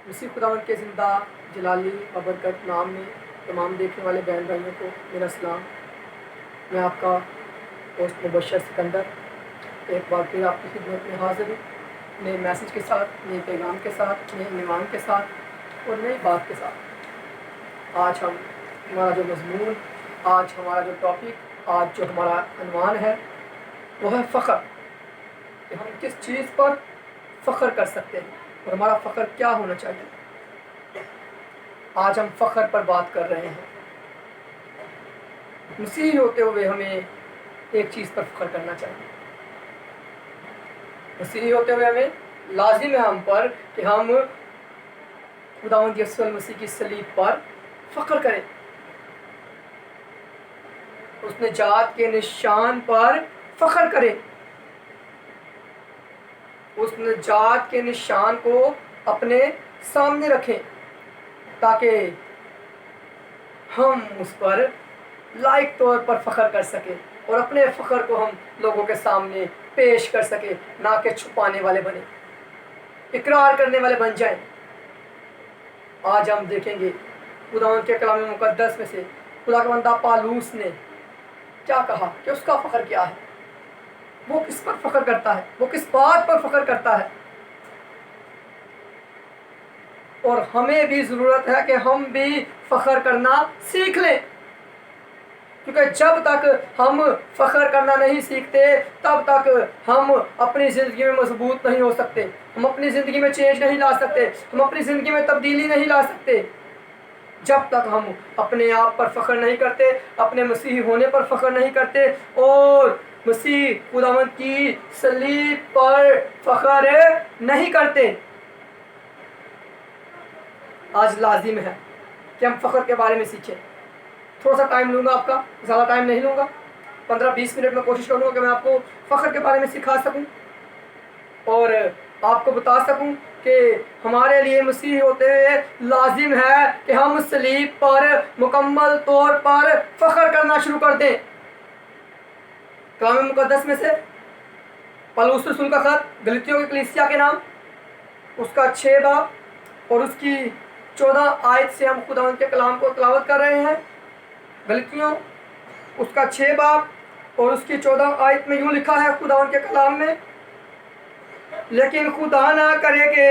مسیح خداوند کے زندہ جلالی ببرکت نام میں تمام دیکھنے والے بہن بھائیوں کو میرا سلام۔ میں آپ کا ہوسٹ مبشر سکندر ایک بار پھر آپ کی خدمت میں حاضر ہوں، نئے میسج کے ساتھ، نئے پیغام کے ساتھ، نئے عنوان کے ساتھ اور نئی بات کے ساتھ۔ آج ہمارا جو مضمون، آج ہمارا جو ٹاپک، آج جو ہمارا عنوان ہے وہ ہے فخر، کہ ہم کس چیز پر فخر کر سکتے ہیں اور ہمارا فخر کیا ہونا چاہیے۔ آج ہم فخر پر بات کر رہے ہیں۔ مسیحی ہوتے ہوئے ہمیں ایک چیز پر فخر کرنا چاہیے۔ مسیحی ہوتے ہوئے ہمیں لازم ہے ہم پر کہ ہم خداوند یسوع مسیح کی صلیب پر فخر کریں، اس نجات کے نشان پر فخر کریں، اس نجات کے نشان کو اپنے سامنے رکھیں تاکہ ہم اس پر لائق طور پر فخر کر سکیں اور اپنے فخر کو ہم لوگوں کے سامنے پیش کر سکیں، نہ کہ چھپانے والے بنیں، اقرار کرنے والے بن جائیں۔ آج ہم دیکھیں گے خداوند کے کلام مقدس میں سے خدا کا بندہ پالوس نے کیا کہا کہ اس کا فخر کیا ہے، وہ کس پر فخر کرتا ہے، وہ کس بات پر فخر کرتا ہے۔ اور ہمیں بھی ضرورت ہے کہ ہم بھی فخر کرنا سیکھ لیں، کیونکہ جب تک ہم فخر کرنا نہیں سیکھتے تب تک ہم اپنی زندگی میں مضبوط نہیں ہو سکتے، ہم اپنی زندگی میں چینج نہیں لا سکتے، ہم اپنی زندگی میں تبدیلی نہیں لا سکتے۔ جب تک ہم اپنے آپ پر فخر نہیں کرتے، اپنے مسیحی ہونے پر فخر نہیں کرتے اور مسیح خداوند کی صلیب پر فخر نہیں کرتے۔ آج لازم ہے کہ ہم فخر کے بارے میں سیکھیں۔ تھوڑا سا ٹائم لوں گا آپ کا، زیادہ ٹائم نہیں لوں گا، 15-20 منٹ میں کوشش کروں گا کہ میں آپ کو فخر کے بارے میں سکھا سکوں اور آپ کو بتا سکوں کہ ہمارے لیے مسیح ہوتے ہوئے لازم ہے کہ ہم صلیب پر مکمل طور پر فخر کرنا شروع کر دیں۔ کلام مقدس میں سے پولس رسول کا خط گلتیوں کی کلیسیا کے نام، اس کا 6 باب اور اس کی 14 آیت سے ہم خداوند کے کلام کو تلاوت کر رہے ہیں۔ گلتیوں اس کا 6 باب اور اس کی 14 آیت میں یوں لکھا ہے خداوند کے کلام میں، لیکن خدا نہ کرے کہ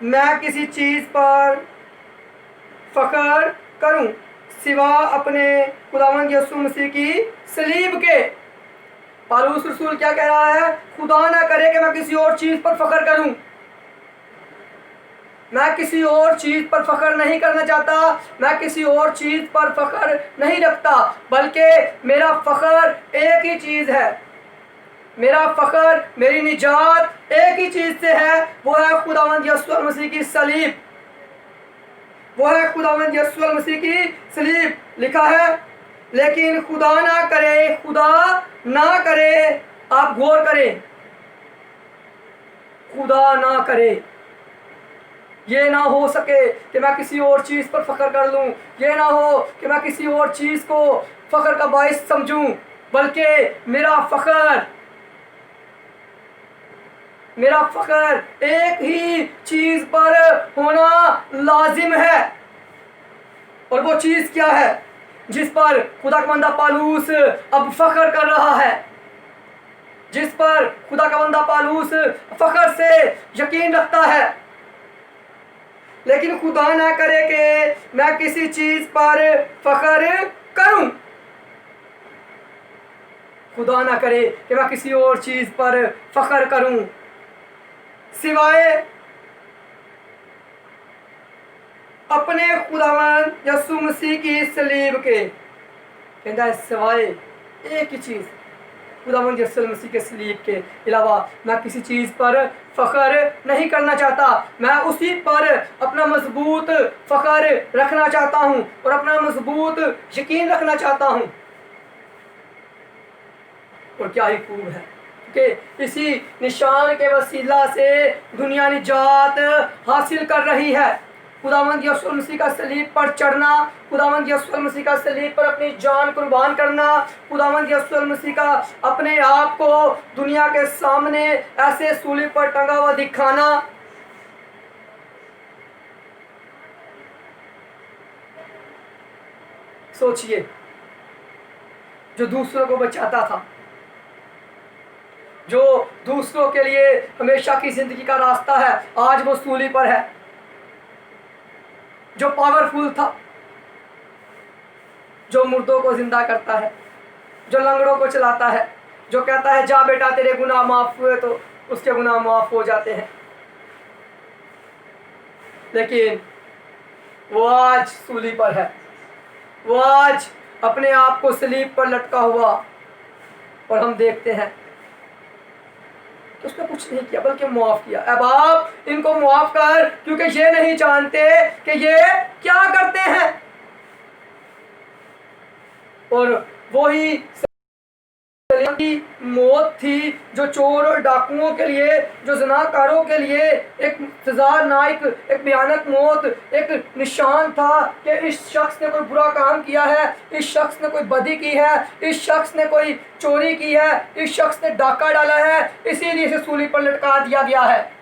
میں کسی چیز پر فخر کروں سوا اپنے خداوند یسوع مسیح کی صلیب کے۔ پالوس رسول کیا کہہ رہا ہے؟ خدا نہ کرے کہ میں کسی اور چیز پر فخر کروں، میں کسی اور چیز پر فخر نہیں کرنا چاہتا، میں کسی اور چیز پر فخر نہیں رکھتا، بلکہ میرا فخر ایک ہی چیز ہے، میرا فخر، میری نجات ایک ہی چیز سے ہے، وہ ہے خداوند یسوع مسیح کی صلیب، وہ ہے خداوند یسوع مسیح کی صلیب۔ لکھا ہے لیکن خدا نہ کرے، خدا نہ کرے، آپ غور کریں، خدا نہ کرے، یہ نہ ہو سکے کہ میں کسی اور چیز پر فخر کر لوں، یہ نہ ہو کہ میں کسی اور چیز کو فخر کا باعث سمجھوں، بلکہ میرا فخر ایک ہی چیز پر ہونا لازم ہے۔ اور وہ چیز کیا ہے جس پر خدا کا بندہ پالوس اب فخر کر رہا ہے، جس پر خدا کا بندہ پالوس فخر سے یقین رکھتا ہے؟ لیکن خدا نہ کرے کہ میں کسی چیز پر فخر کروں، خدا نہ کرے کہ میں کسی اور چیز پر فخر کروں سوائے اپنے خداوند یسوع مسیح کی صلیب کے۔ کہتا ہے سوائے ایک ہی چیز، خداوند یسوع مسیح کے صلیب کے علاوہ میں کسی چیز پر فخر نہیں کرنا چاہتا، میں اسی پر اپنا مضبوط فخر رکھنا چاہتا ہوں اور اپنا مضبوط یقین رکھنا چاہتا ہوں۔ اور کیا ہی خوب ہے کہ اسی نشان کے وسیلہ سے دنیا نجات حاصل کر رہی ہے۔ خداوند یسوع مسیح کا صلیب پر چڑھنا، خداوند یسوع مسیح کا صلیب پر اپنی جان قربان کرنا، خداوند یسوع مسیح کا اپنے آپ کو دنیا کے سامنے ایسے صلیب پر ٹنگا ہوا دکھانا، सोचिए, जो दूसरों को बचाता था, जो दूसरों के लिए हमेशा की जिंदगी का रास्ता है, आज वो सूली पर है। जो पावरफुल था, जो मुर्दों को जिंदा करता है, जो लंगड़ों को चलाता है, जो कहता है जा बेटा तेरे गुनाह माफ हुए, तो उसके गुनाह माफ हो जाते हैं। लेकिन वो आज सूली पर है, वो आज अपने आप को सलीब पर लटका हुआ, और हम देखते हैं तो उसने कुछ नहीं किया बल्कि मुआफ किया। अब आप इनको मुआफ कर, क्योंकि ये नहीं जानते कि ये क्या करते हैं। और वही की मौत थी जो चोर और डाकुओं के लिए, जो ज़नाकारों के लिए एक सज़ानाक, एक भयानक मौत, एक निशान था कि इस शख्स ने कोई बुरा काम किया है, इस शख्स ने कोई बदी की है, इस शख्स ने कोई चोरी की है, इस शख्स ने डाका डाला है, इसीलिए इसे सूली पर लटका दिया गया है।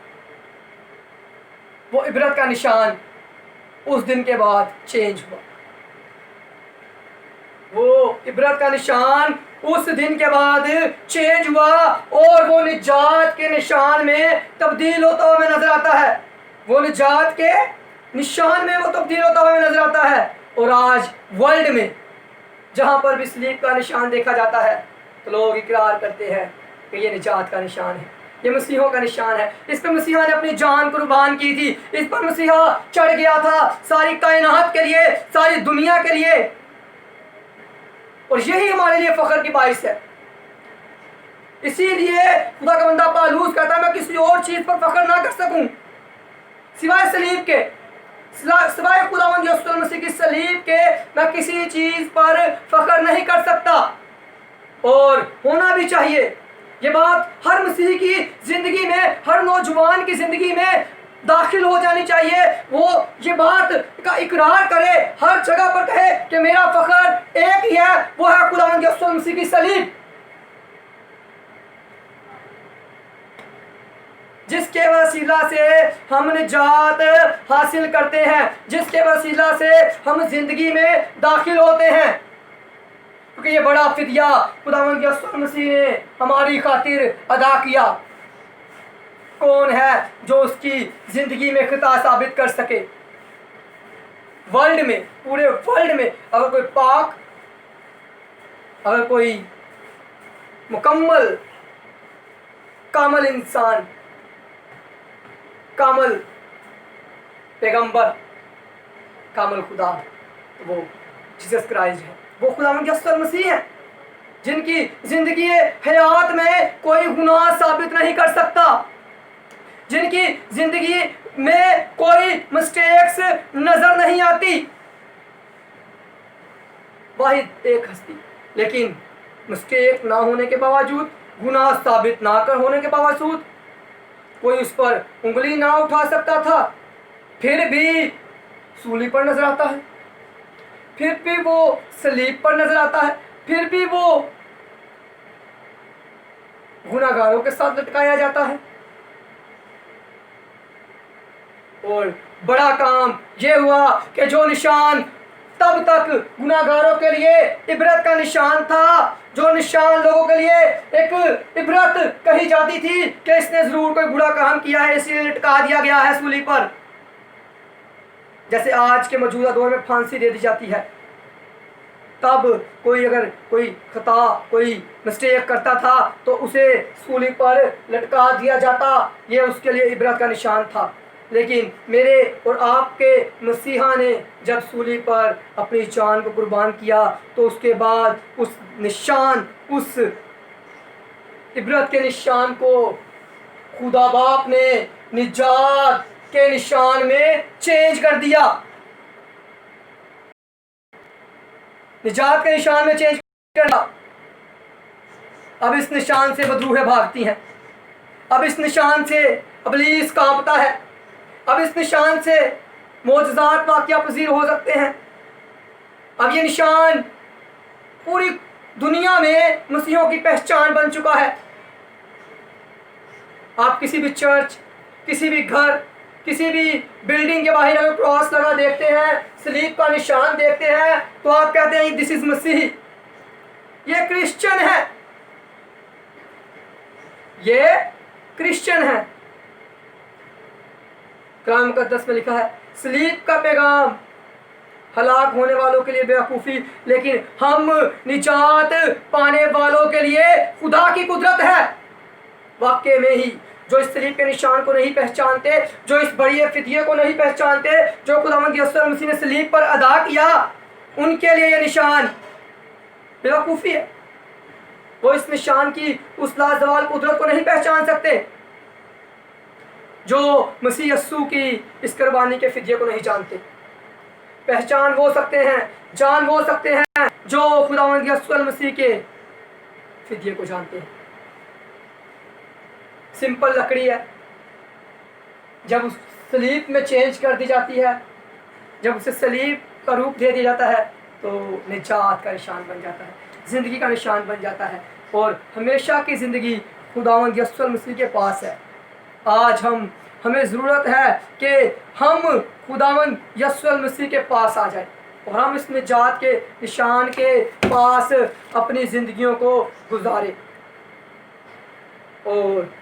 वो इबरत का निशान उस दिन के बाद चेंज हुआ। वो इबरत का निशान उस दिन के बाद चेंज हुआ और वो निजात के निशान में तब्दील होता हुआ हमें नजर आता है। वो निजात के निशान में वो तब्दील होता हुआ हमें नजर आता है। और आज वर्ल्ड में जहां पर भी सलीब का निशान देखा जाता है तो लोग इकरार करते हैं कि ये निजात का निशान है, ये मसीहों का निशान है, इस पर मसीहा ने अपनी जान कुर्बान की थी, इस पर मसीहा चढ़ गया था सारी कायनात के लिए, सारी दुनिया के लिए। और यही हमारे लिए फख्र की बाइस है। इसीलिए खुदा का बंदा पालूस कहता है मैं किसी और चीज पर फख्र ना कर सकूं सिवाय सलीब के, सिवाय खुदावंद यीशु मसीह की सलीब के मैं किसी चीज पर फख्र नहीं कर सकता। और होना भी चाहिए। ये बात हर मसीही की जिंदगी में, हर नौजवान की जिंदगी में दाखिल हो जानी चाहिए। वो ये बात का इकरार करे, हर जगह पर कहे कि मेरा फख्र एक ही है, वो है खुदावंद यीशु मसीह की सलीब, जिसके वसीला से हम निजात हासिल करते हैं, जिसके वसीला से हम जिंदगी में दाखिल होते हैं। क्योंकि ये बड़ा फिदिया खुदावंद यीशु मसीह ने हमारी खातिर अदा किया। कौन है जो उसकी जिंदगी में खिता साबित कर सके? वर्ल्ड में, पूरे वर्ल्ड में अगर कोई पाक, अगर कोई मुकम्मल कामल इंसान, कामल पैगंबर, कामल खुदा, वो जीसस क्राइस्ट है, वो खुदावंद यीशु मसीह है, जिनकी जिंदगी हयात में कोई गुनाह साबित नहीं कर सकता, जिनकी जिंदगी में कोई मिस्टेक्स नजर नहीं आती। वाहिद एक हस्ती, लेकिन मिस्टेक ना होने के बावजूद, गुनाह साबित ना कर होने के बावजूद कोई उस पर उंगली ना उठा सकता था, फिर भी सूली पर नजर आता है, फिर भी वो सलीब पर नजर आता है, फिर भी वो गुनाहगारों के साथ लटकाया जाता है। और बड़ा काम ये हुआ कि जो निशान तब तक गुनाहगारों के लिए इबरत का निशान था, जो निशान लोगों के लिए एक इबरत कही जाती थी कि इसने जरूर कोई बुरा काम किया है इसलिए लटका दिया गया है सूली पर, जैसे आज के मौजूदा दौर में फांसी दे दी जाती है, तब कोई अगर कोई खता, कोई मिस्टेक करता था तो उसे सूली पर लटका दिया जाता, ये उसके लिए इबरत का निशान था। लेकिन मेरे और आपके मसीहा ने जब सूली पर अपनी जान को कुर्बान किया तो उसके बाद उस निशान, उस इबरत के निशान को खुदा बाप ने निजात के निशान में चेंज कर दिया, निजात के निशान में चेंज कर दिया। अब इस निशान से बदरूहें भागती हैं, अब इस निशान से इब्लीस कांपता है, अब इस निशान से मोजज़ात वाक़या पज़ीर हो सकते हैं। अब ये निशान पूरी दुनिया में मसीहों की पहचान बन चुका है। आप किसी भी चर्च, किसी भी घर, किसी भी बिल्डिंग के बाहर अगर क्रॉस लगा देखते हैं, सलीब का निशान देखते हैं, तो आप कहते हैं दिस इज मसीह, ये क्रिश्चियन है, ये क्रिश्चियन है। कलाम मुकद्दस में लिखा है सलीब का पैगाम हलाक होने वालों के लिए बेवकूफ़ी, लेकिन हम निजात पाने वालों के लिए खुदा की कुदरत है। वाकई में ही जो इस सलीब के निशान को नहीं पहचानते, जो इस बड़ी फिदिये को नहीं पहचानते, जो खुदावंद यीशु मसीह ने सलीब पर अदा किया, उनके लिए ये निशान बेवकूफ़ी है। वो इस निशान की उस लाजवाल कुदरत को नहीं पहचान सकते, जो मसीह यस्सू की इस कुर्बानी के फिदिये को नहीं जानते। पहचान वो सकते हैं, जान वो सकते हैं जो खुदावंद यीशु मसीह के फिदिये को जानते हैं। सिंपल लकड़ी है, जब उस सलीब में चेंज कर दी जाती है, जब उसे सलीब का रूप दे दिया जाता है, तो निजात का निशान बन जाता है, ज़िंदगी का निशान बन जाता है, और हमेशा की ज़िंदगी खुदावंद यीशु मसीह के पास है। आज हमें ज़रूरत है कि हम खुदावंद यीशु मसीह के पास आ जाए और हम इस निजात के निशान के पास अपनी ज़िंदगियों को गुजारें, और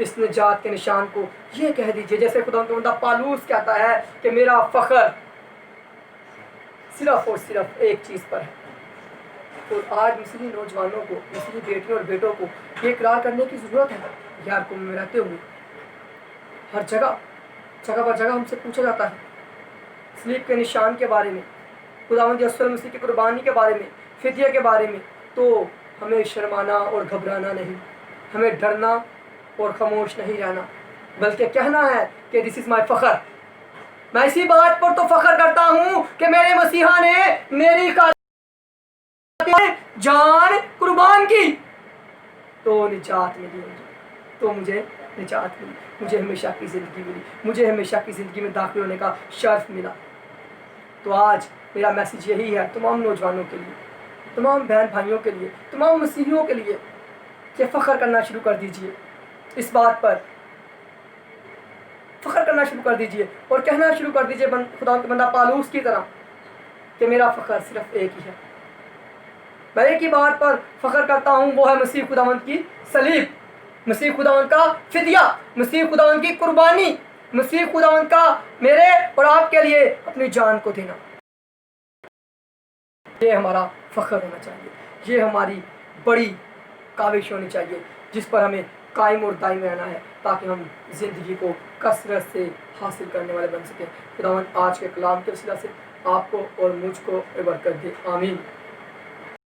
इस निजात के निशान को ये कह दीजिए, जैसे खुदावंद का बंदा पालूस कहता है कि मेरा फ़ख्र सिर्फ और सिर्फ एक चीज़ पर है। और आज मुस्लिम नौजवानों को, मुस्लिम बेटियों और बेटों को ये इकरार करने की ज़रूरत है। यार को में रहते हुए हर जगह पर जगह हमसे पूछा जाता है सलीब के निशान के बारे में, खुदावंद यीशु मसीह की कुर्बानी के बारे में, फिदिया के बारे में, तो हमें शर्माना और घबराना नहीं, हमें डरना और खामोश नहीं रहना, बल्कि कहना है कि दिस इज़ माई फ़ख्र। मैं इसी बात पर तो फ़ख्र करता हूँ कि मेरे मसीहा ने मेरी जान कुर्बान की, तो निजात मिली मुझे, तो मुझे निजात मिली, मुझे हमेशा की ज़िंदगी मिली, मुझे हमेशा की ज़िंदगी में दाखिल होने का शर्फ मिला। तो आज मेरा मैसेज यही है तमाम नौजवानों के लिए, तमाम बहन भाइयों के लिए, तमाम मसीहियों के लिए कि फ़ख्र करना शुरू कर दीजिए, इस बात पर फ़ख्र करना शुरू कर दीजिए और कहना शुरू कर दीजिए खुदा के बंदा पालूस की तरह कि मेरा फ़ख्र सिर्फ एक ही है, मैं एक ही बात पर फ़ख्र करता हूँ, वो है मसीह खुदावंद की सलीब, मसीह खुदावंद का फिदिया, मसीह खुदावंद की कुर्बानी, मसीह खुदावंद का मेरे और आपके लिए अपनी जान को देना। ये हमारा फ़ख्र होना चाहिए, ये हमारी बड़ी काविश होनी चाहिए, जिस पर हमें कायम और दायम रहना है, ताकि हम ज़िंदगी को कसरत से हासिल करने वाले बन सकें। खुदावंद आज के कलाम के वसीला से आपको और मुझको बरकत दे, आमीन।